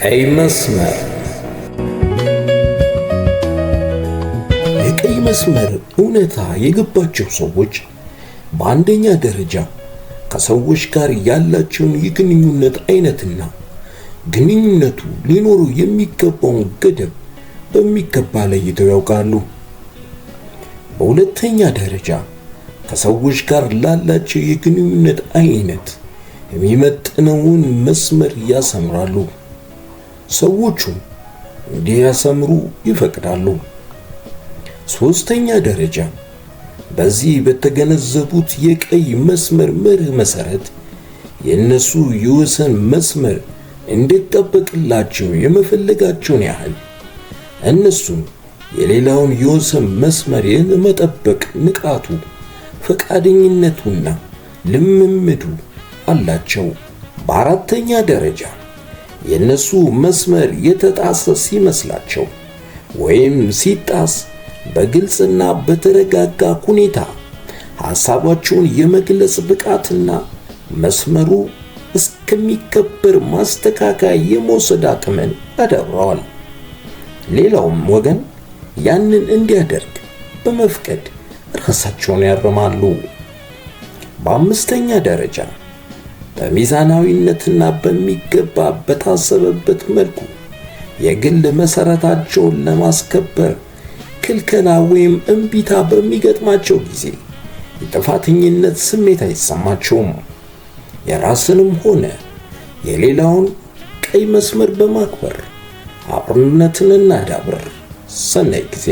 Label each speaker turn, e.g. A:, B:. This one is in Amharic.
A: ቀይ መስመር። የቀይ መስመር እውነታ የገባቸው ሰዎች በአንደኛ ደረጃ ከሰዎች ጋር ያላቸውን የግንኙነት አይነትና ግንኙነቱ ሊኖሩ የሚገባውን ገደብ በሚገባ ለይተው ያውቃሉ። በሁለተኛ ደረጃ ከሰዎች ጋር ላላቸው የግንኙነት አይነት የሚመጥነውን መስመር ያሰምራሉ። ሰዎቹም እንዲያሰምሩ ይፈቅዳሉ። ሶስተኛ ደረጃ በዚህ በተገነዘቡት የቀይ መስመር መርህ መሰረት የነሱ የወሰን መስመር እንዲጠበቅላቸው የመፈለጋቸውን ያህል እነሱም የሌላውን የወሰን መስመር የመጠበቅ ንቃቱ፣ ፈቃደኝነቱና ልምምዱ አላቸው። በአራተኛ ደረጃ የነሱ መስመር የተጣሰ ሲመስላቸው ወይም ሲጣስ በግልጽና በተረጋጋ ሁኔታ ሐሳባቸውን የመግለጽ ብቃትና መስመሩ እስከሚከበር ማስተካከያ የመውሰድ አቅምን አዳብረዋል። ሌላውም ወገን ያንን እንዲያደርግ በመፍቀድ ራሳቸውን ያርማሉ። በአምስተኛ ደረጃ በሚዛናዊነትና በሚገባ በታሰበበት መልኩ የግል መሰረታቸውን ለማስከበር ክልከላ ወይም እምቢታ በሚገጥማቸው ጊዜ የጥፋተኝነት ስሜት አይሰማቸውም። የራስንም ሆነ የሌላውን ቀይ መስመር በማክበር አብሮነትን እናዳብር። ሰናይ ጊዜ።